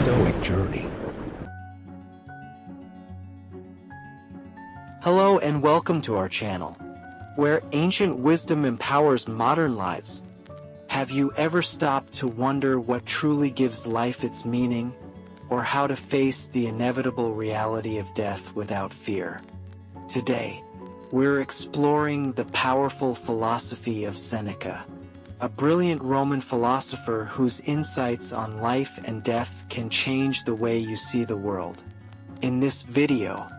Stoic journey. Hello and welcome to our channel, where ancient wisdom empowers modern lives. Have you ever stopped to wonder what truly gives life its meaning, or how to face the inevitable reality of death without fear? Today, we're exploring the powerful philosophy of Seneca, a brilliant Roman philosopher whose insights on life and death can change the way you see the world. In this video,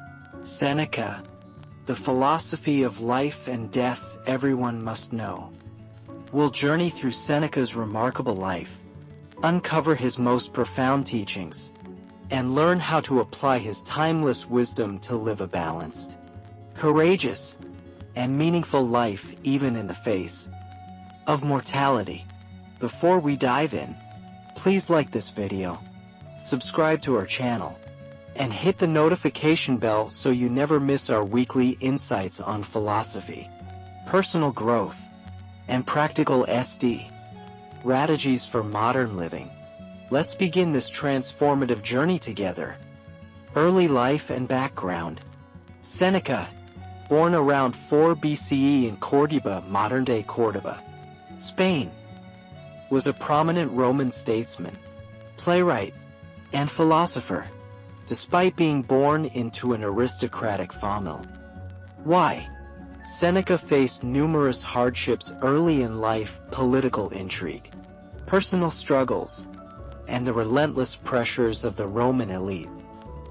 Seneca, the philosophy of life and death everyone must know. We'll journey through Seneca's remarkable life, uncover his most profound teachings, and learn how to apply his timeless wisdom to live a balanced, courageous, and meaningful life even in the face of mortality. Before we dive in, please like this video, subscribe to our channel, and hit the notification bell so you never miss our weekly insights on philosophy, personal growth, and practical strategies for modern living. Let's begin this transformative journey together. Early life and background. Seneca, born around 4 BCE in Córdoba, modern-day Córdoba, Spain, was a prominent Roman statesman, playwright, and philosopher, despite being born into an aristocratic family. Why? Seneca faced numerous hardships early in life: political intrigue, personal struggles, and the relentless pressures of the Roman elite.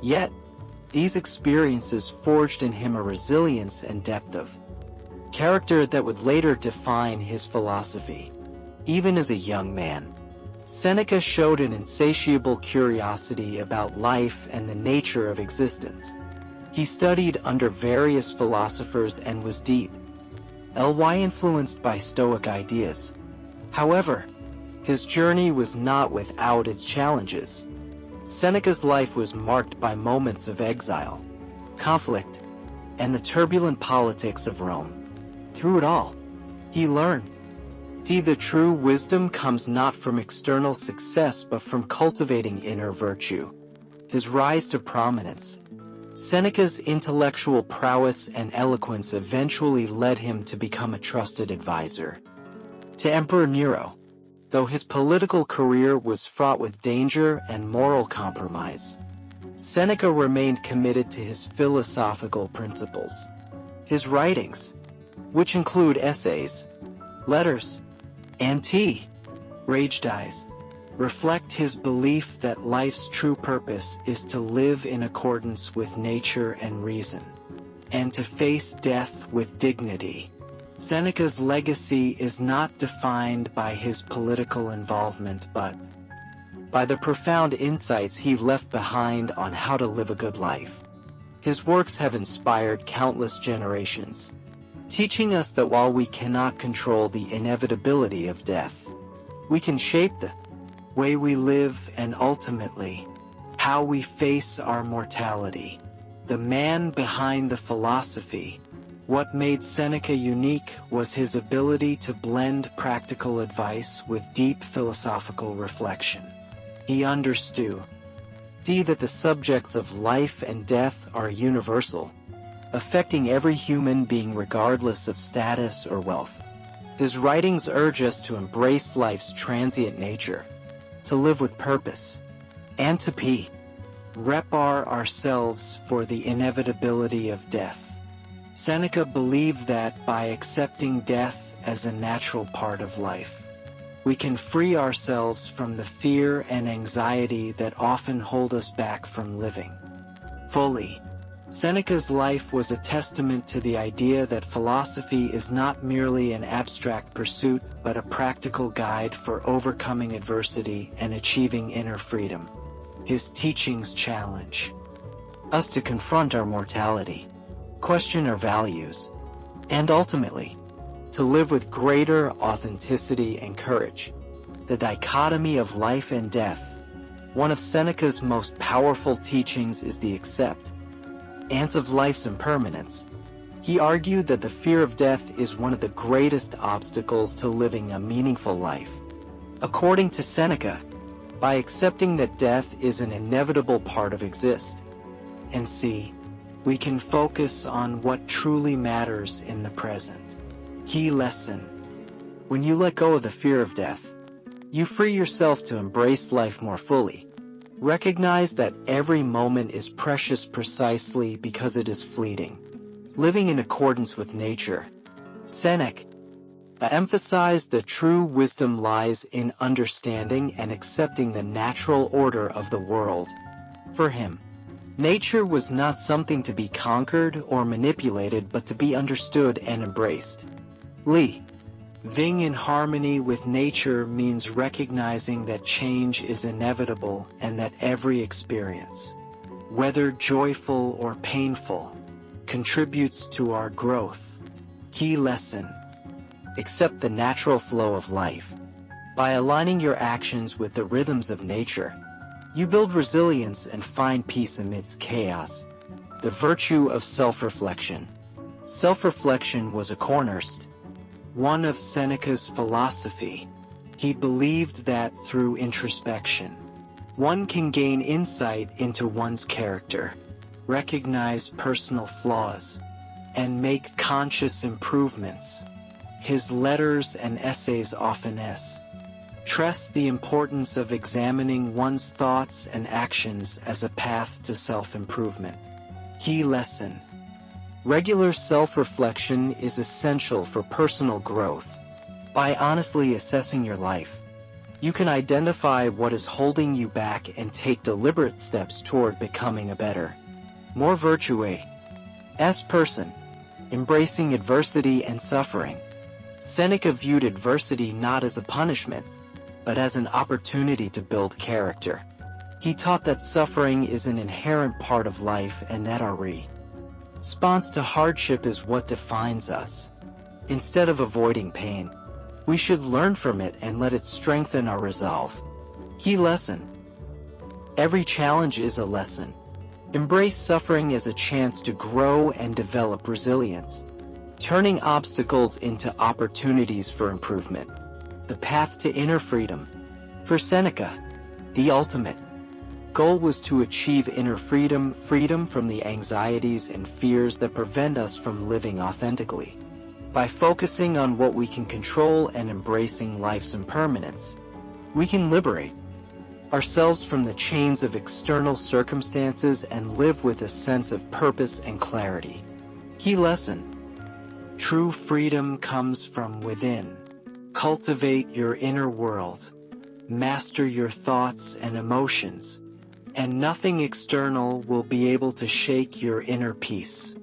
Yet, these experiences forged in him a resilience and depth of character that would later define his philosophy. Even as a young man, Seneca showed an insatiable curiosity about life and the nature of existence. He studied under various philosophers and was deeply influenced by Stoic ideas. However, his journey was not without its challenges. Seneca's life was marked by moments of exile, conflict, and the turbulent politics of Rome. Through it all, he learned the true wisdom comes not from external success but from cultivating inner virtue. His rise to prominence. Seneca's intellectual prowess and eloquence eventually led him to become a trusted advisor to Emperor Nero, though his political career was fraught with danger and moral compromise. Seneca remained committed to his philosophical principles. His writings, which include essays, letters, and treatises, reflect his belief that life's true purpose is to live in accordance with nature and reason, and to face death with dignity. Seneca's legacy is not defined by his political involvement but by the profound insights he left behind on how to live a good life. His works have inspired countless generations, teaching us that while we cannot control the inevitability of death, we can shape the way we live and ultimately how we face our mortality. The man behind the philosophy. What made Seneca unique was his ability to blend practical advice with deep philosophical reflection. He understood that the subjects of life and death are universal, affecting every human being regardless of status or wealth. His writings urge us to embrace life's transient nature, to live with purpose, and to prepare ourselves for the inevitability of death. Seneca believed that by accepting death as a natural part of life, we can free ourselves from the fear and anxiety that often hold us back from living fully. Seneca's life was a testament to the idea that philosophy is not merely an abstract pursuit but a practical guide for overcoming adversity and achieving inner freedom. His teachings challenge us to confront our mortality, question our values, and ultimately, to live with greater authenticity and courage. The dichotomy of life and death. One of Seneca's most powerful teachings is the acceptance of life's impermanence. He argued that the fear of death is one of the greatest obstacles to living a meaningful life. According to Seneca, by accepting that death is an inevitable part of existence. And C, we can focus on what truly matters in the present. Key lesson: when you let go of the fear of death, you free yourself to embrace life more fully. Recognize that every moment is precious precisely because it is fleeting. Living in accordance with nature. Seneca emphasized that true wisdom lies in understanding and accepting the natural order of the world. For him, nature was not something to be conquered or manipulated but to be understood and embraced. Living in harmony with nature means recognizing that change is inevitable and that every experience, whether joyful or painful, contributes to our growth. Key lesson: accept the natural flow of life. By aligning your actions with the rhythms of nature, you build resilience and find peace amidst chaos. The virtue of self-reflection. Self-reflection was a cornerstone one of Seneca's philosophy. He believed that through introspection, one can gain insight into one's character, recognize personal flaws, and make conscious improvements. His letters and essays often stress the importance of examining one's thoughts and actions as a path to self-improvement. Key lesson: regular self-reflection is essential for personal growth. By honestly assessing your life, you can identify what is holding you back and take deliberate steps toward becoming a better, more virtuous person. Embracing adversity and suffering. Seneca viewed adversity not as a punishment, but as an opportunity to build character. He taught that suffering is an inherent part of life and that our response to hardship is what defines us. Instead of avoiding pain, we should learn from it and let it strengthen our resolve. Key lesson: every challenge is a lesson. Embrace suffering as a chance to grow and develop resilience, turning obstacles into opportunities for improvement. The path to inner freedom. For Seneca, the ultimate goal was to achieve inner freedom from the anxieties and fears that prevent us from living authentically. By focusing on what we can control and embracing life's impermanence, we can liberate ourselves from the chains of external circumstances and live with a sense of purpose and clarity. Key lesson: true freedom comes from within. Cultivate your inner world, master your thoughts and emotions, and nothing external will be able to shake your inner peace.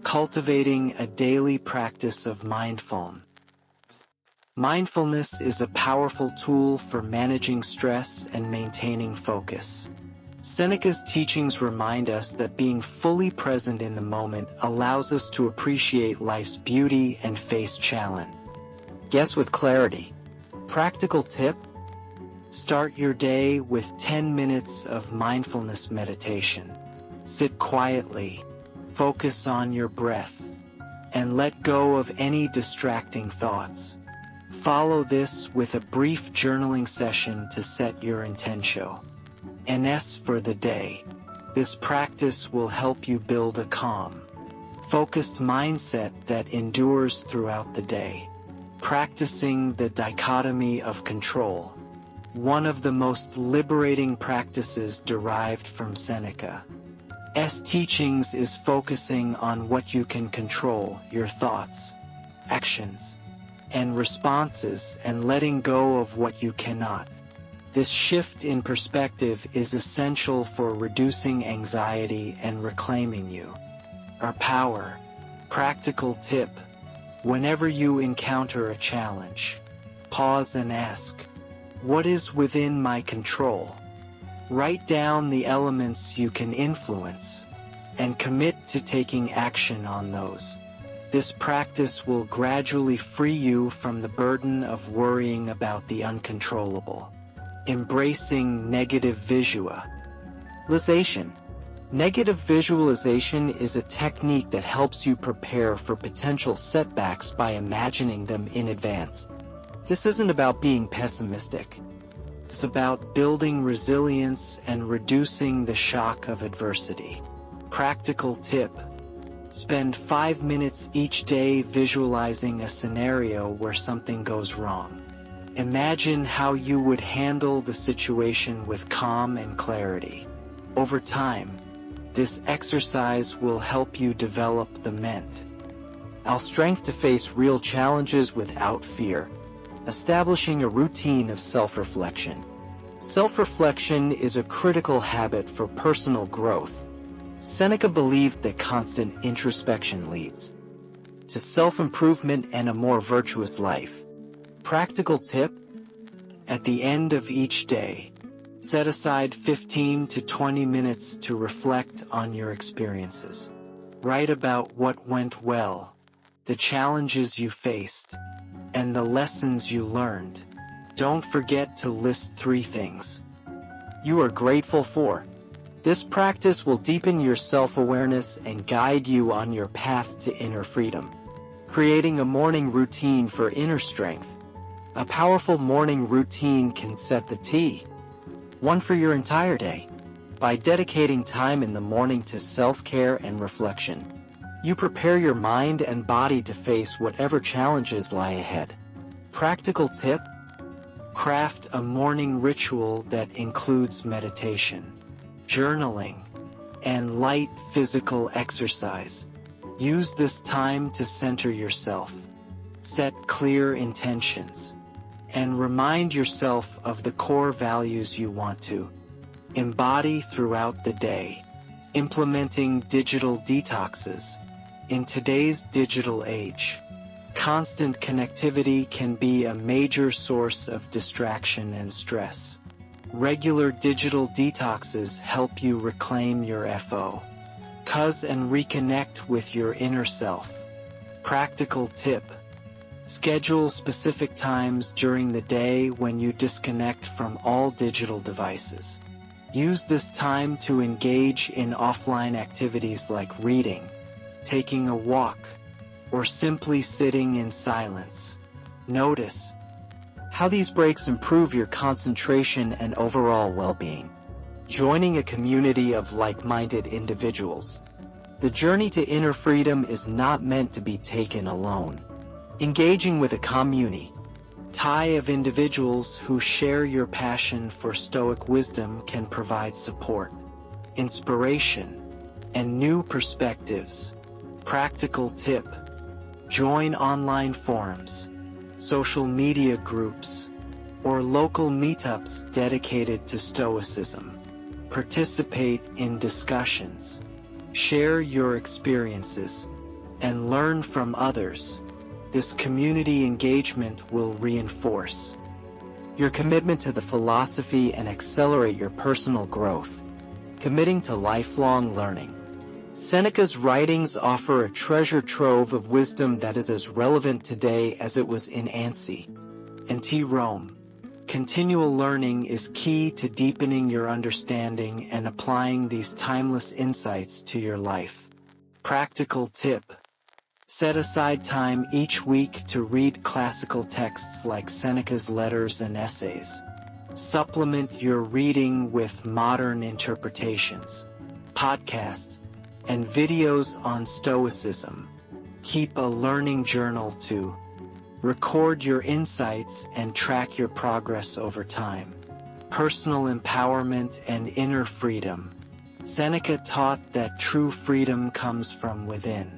Cultivating a daily practice of mindfulness. Mindfulness is a powerful tool for managing stress and maintaining focus. Seneca's teachings remind us that being fully present in the moment allows us to appreciate life's beauty and face challenge. Guess with clarity. Practical tip: start your day with 10 minutes of mindfulness meditation. Sit quietly, focus on your breath, and let go of any distracting thoughts. Follow this with a brief journaling session to set your intention for the day. This practice will help you build a calm, focused mindset that endures throughout the day. Practicing the dichotomy of control. One of the most liberating practices derived from Seneca's teachings is focusing on what you can control, your thoughts, actions, and responses, and letting go of what you cannot. This shift in perspective is essential for reducing anxiety and reclaiming our power. Practical tip: whenever you encounter a challenge, pause and ask, what is within my control? Write down the elements you can influence, and commit to taking action on those. This practice will gradually free you from the burden of worrying about the uncontrollable. Embracing negative visualization. Negative visualization is a technique that helps you prepare for potential setbacks by imagining them in advance. This isn't about being pessimistic. It's about building resilience and reducing the shock of adversity. Practical tip: spend 5 minutes each day visualizing a scenario where something goes wrong. Imagine how you would handle the situation with calm and clarity. Over time, this exercise will help you develop the mental strength to face real challenges without fear. Establishing a routine of self-reflection. Self-reflection is a critical habit for personal growth. Seneca believed that constant introspection leads to self-improvement and a more virtuous life. Practical tip: at the end of each day, set aside 15 to 20 minutes to reflect on your experiences. Write about what went well, the challenges you faced, and the lessons you learned. Don't forget to list 3 things you are grateful for. This practice will deepen your self-awareness and guide you on your path to inner freedom. Creating a morning routine for inner strength. A powerful morning routine can set the tone for your entire day. By dedicating time in the morning to self-care and reflection, you prepare your mind and body to face whatever challenges lie ahead. Practical tip: craft a morning ritual that includes meditation, journaling, and light physical exercise. Use this time to center yourself, set clear intentions, and remind yourself of the core values you want to embody throughout the day. Implementing digital detoxes. In today's digital age, constant connectivity can be a major source of distraction and stress. Regular digital detoxes help you reclaim your focus and reconnect with your inner self. Practical tip: schedule specific times during the day when you disconnect from all digital devices. Use this time to engage in offline activities like reading, taking a walk, or simply sitting in silence. Notice how these breaks improve your concentration and overall well-being. Joining a community of like-minded individuals. The journey to inner freedom is not meant to be taken alone. Engaging with a community of individuals who share your passion for Stoic wisdom can provide support, inspiration, and new perspectives. Practical tip: join online forums, social media groups, or local meetups dedicated to Stoicism. Participate in discussions, share your experiences, and learn from others. This community engagement will reinforce your commitment to the philosophy and accelerate your personal growth. Committing to lifelong learning. Seneca's writings offer a treasure trove of wisdom that is as relevant today as it was in ancient Rome. Continual learning is key to deepening your understanding and applying these timeless insights to your life. Practical tip: set aside time each week to read classical texts like Seneca's letters and essays. Supplement your reading with modern interpretations, podcasts, and videos on Stoicism. Keep a learning journal to record your insights and track your progress over time. Personal empowerment and inner freedom. Seneca taught that true freedom comes from within.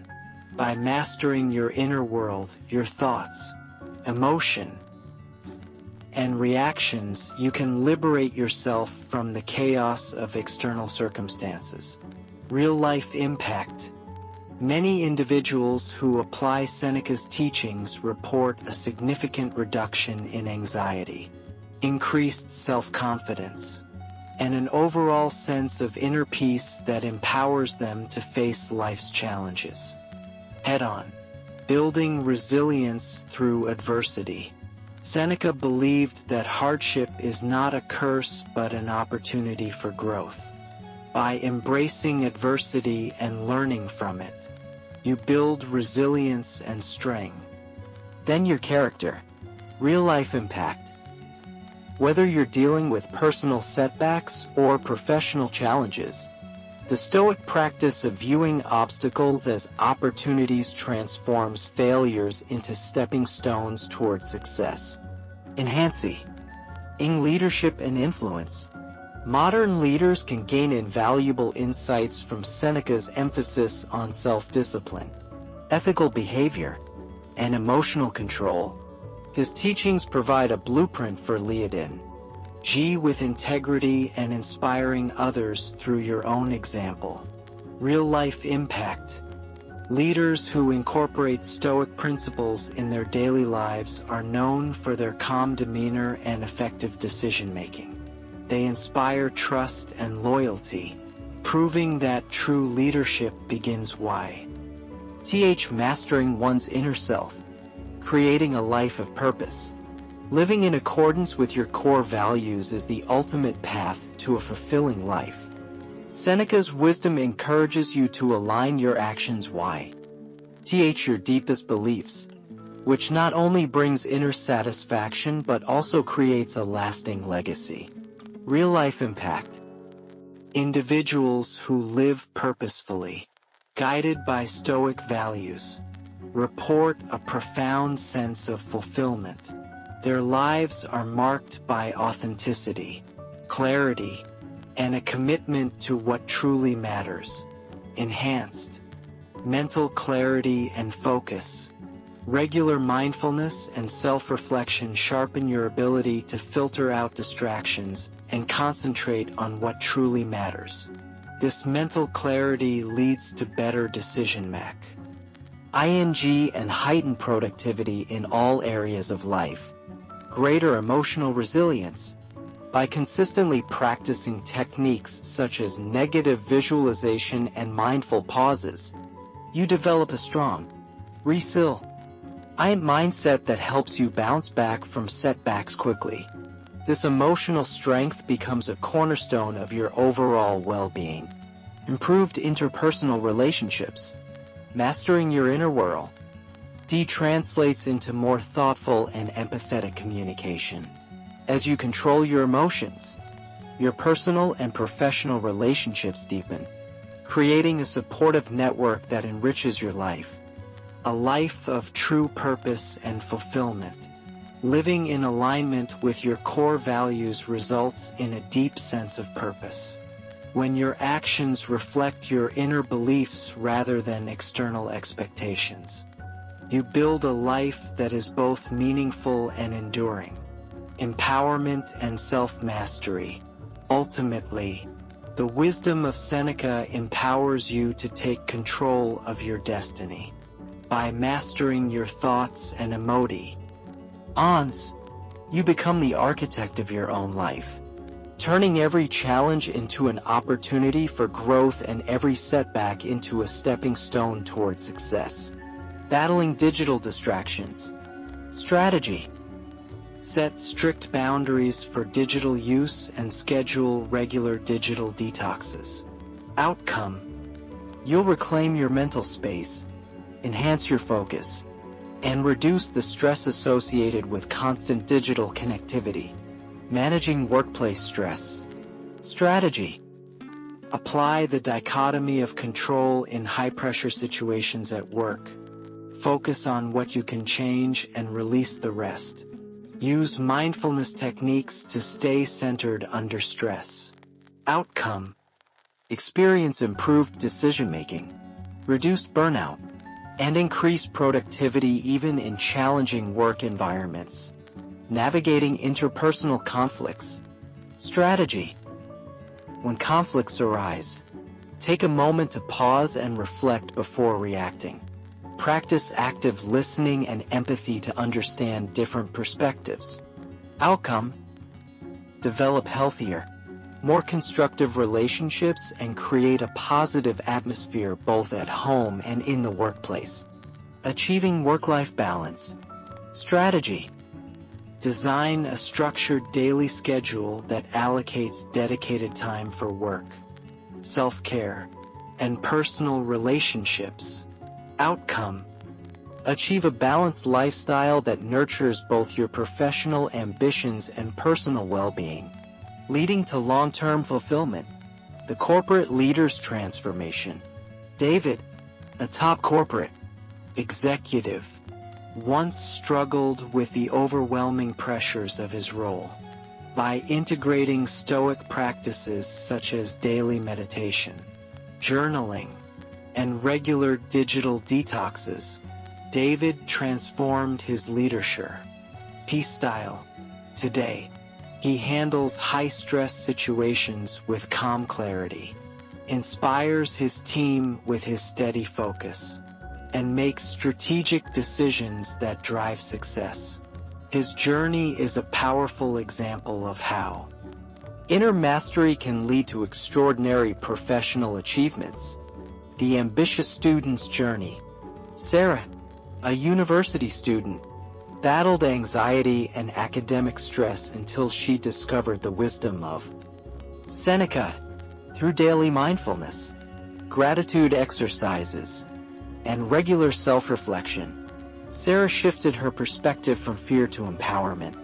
By mastering your inner world, your thoughts, emotion, and reactions, you can liberate yourself from the chaos of external circumstances. Real-life impact. Many individuals who apply Seneca's teachings report a significant reduction in anxiety, increased self-confidence, and an overall sense of inner peace that empowers them to face life's challenges head-on. Building resilience through adversity. Seneca believed that hardship is not a curse but an opportunity for growth. By embracing adversity and learning from it, you build resilience and strength. Then your character. Real-life impact. Whether you're dealing with personal setbacks or professional challenges, the Stoic practice of viewing obstacles as opportunities transforms failures into stepping stones toward success. Enhancing leadership and influence. Modern leaders can gain invaluable insights from Seneca's emphasis on self-discipline, ethical behavior, and emotional control. His teachings provide a blueprint for leading with integrity and inspiring others through your own example. Real-life impact. Leaders who incorporate Stoic principles in their daily lives are known for their calm demeanor and effective decision-making. They inspire trust and loyalty, proving that true leadership begins why. Mastering one's inner self. Creating a life of purpose. Living in accordance with your core values is the ultimate path to a fulfilling life. Seneca's wisdom encourages you to align your actions your deepest beliefs, which not only brings inner satisfaction but also creates a lasting legacy. Real-life impact. Individuals who live purposefully, guided by Stoic values, report a profound sense of fulfillment. Their lives are marked by authenticity, clarity, and a commitment to what truly matters. Enhanced mental clarity and focus. Regular mindfulness and self-reflection sharpen your ability to filter out distractions and concentrate on what truly matters. This mental clarity leads to better decision-making and heightened productivity in all areas of life. Greater emotional resilience. By consistently practicing techniques such as negative visualization and mindful pauses, you develop a strong, resilient mindset that helps you bounce back from setbacks quickly. This emotional strength becomes a cornerstone of your overall well-being. Improved interpersonal relationships. Mastering your inner world. Translates into more thoughtful and empathetic communication. As you control your emotions, your personal and professional relationships deepen, creating a supportive network that enriches your life. A life of true purpose and fulfillment. Living in alignment with your core values results in a deep sense of purpose. When your actions reflect your inner beliefs rather than external expectations, you build a life that is both meaningful and enduring. Empowerment and self-mastery. Ultimately, the wisdom of Seneca empowers you to take control of your destiny. By mastering your thoughts and emotions, you become the architect of your own life, turning every challenge into an opportunity for growth and every setback into a stepping stone toward success. Battling digital distractions. Strategy. Set strict boundaries for digital use and schedule regular digital detoxes. Outcome. You'll reclaim your mental space, enhance your focus, and reduce the stress associated with constant digital connectivity. Managing workplace stress. Strategy. Apply the dichotomy of control in high-pressure situations at work. Focus on what you can change and release the rest. Use mindfulness techniques to stay centered under stress. Outcome. Experience improved decision-making, reduced burnout, and increased productivity even in challenging work environments. Navigating interpersonal conflicts. Strategy. When conflicts arise, take a moment to pause and reflect before reacting. Practice active listening and empathy to understand different perspectives. Outcome. Develop healthier, more constructive relationships and create a positive atmosphere both at home and in the workplace. Achieving work-life balance. Strategy. Design a structured daily schedule that allocates dedicated time for work, self-care, and personal relationships. Outcome. Achieve a balanced lifestyle that nurtures both your professional ambitions and personal well-being, leading to long-term fulfillment. The corporate leader's transformation. David, a top corporate executive, once struggled with the overwhelming pressures of his role. By integrating Stoic practices such as daily meditation, journaling, and regular digital detoxes, David transformed his leadership style. Today, he handles high-stress situations with calm clarity, inspires his team with his steady focus, and makes strategic decisions that drive success. His journey is a powerful example of how inner mastery can lead to extraordinary professional achievements. The ambitious student's journey. Sarah, a university student, battled anxiety and academic stress until she discovered the wisdom of Seneca. Through daily mindfulness, gratitude exercises, and regular self-reflection, Sarah shifted her perspective from fear to empowerment.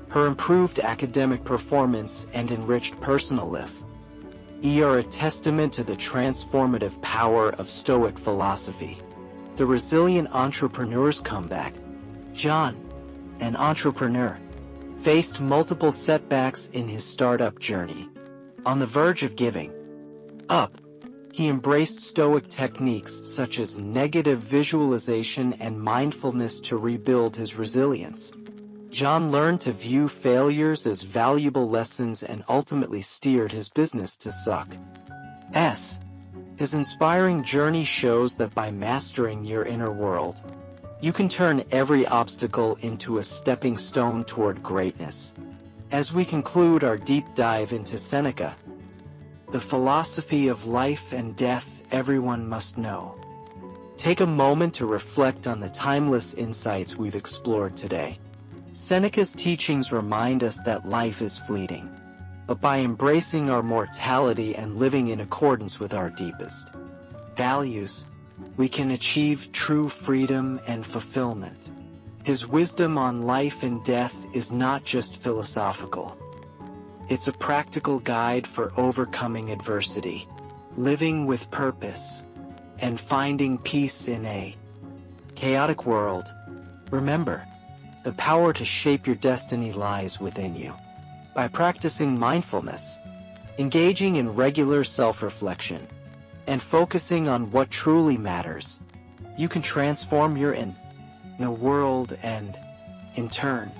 Her improved academic performance and enriched personal life are a testament to the transformative power of Stoic philosophy. The resilient entrepreneur's comeback. John, an entrepreneur, faced multiple setbacks in his startup journey. On the verge of giving up, he embraced Stoic techniques such as negative visualization and mindfulness to rebuild his resilience. John learned to view failures as valuable lessons and ultimately steered his business to success. His inspiring journey shows that by mastering your inner world, you can turn every obstacle into a stepping stone toward greatness. As we conclude our deep dive into Seneca, the philosophy of life and death everyone must know, take a moment to reflect on the timeless insights we've explored today. Seneca's teachings remind us that life is fleeting, but by embracing our mortality and living in accordance with our deepest values, we can achieve true freedom and fulfillment. His wisdom on life and death is not just philosophical. It's a practical guide for overcoming adversity, living with purpose, and finding peace in a chaotic world. Remember, the power to shape your destiny lies within you. By practicing mindfulness, engaging in regular self-reflection, and focusing on what truly matters, you can transform your inner world and, in turn,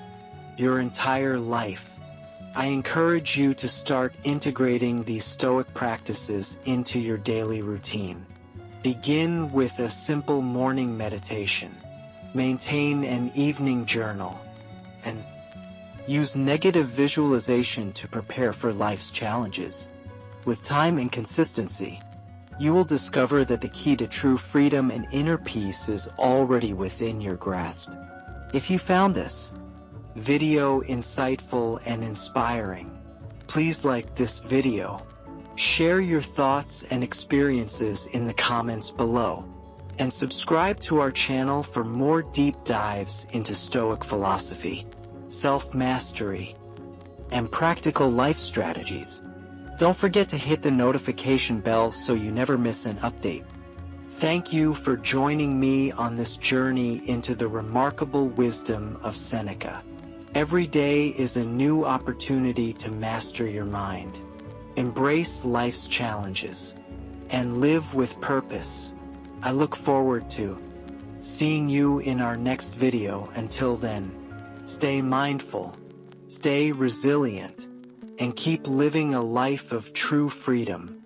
your entire life. I encourage you to start integrating these Stoic practices into your daily routine. Begin with a simple morning meditation. Maintain an evening journal, and use negative visualization to prepare for life's challenges. With time and consistency, you will discover that the key to true freedom and inner peace is already within your grasp. If you found this video insightful and inspiring, please like this video, share your thoughts and experiences in the comments below, and subscribe to our channel for more deep dives into Stoic philosophy, self-mastery, and practical life strategies. Don't forget to hit the notification bell so you never miss an update. Thank you for joining me on this journey into the remarkable wisdom of Seneca. Every day is a new opportunity to master your mind, embrace life's challenges, and live with purpose. I look forward to seeing you in our next video. Until then, stay mindful, stay resilient, and keep living a life of true freedom.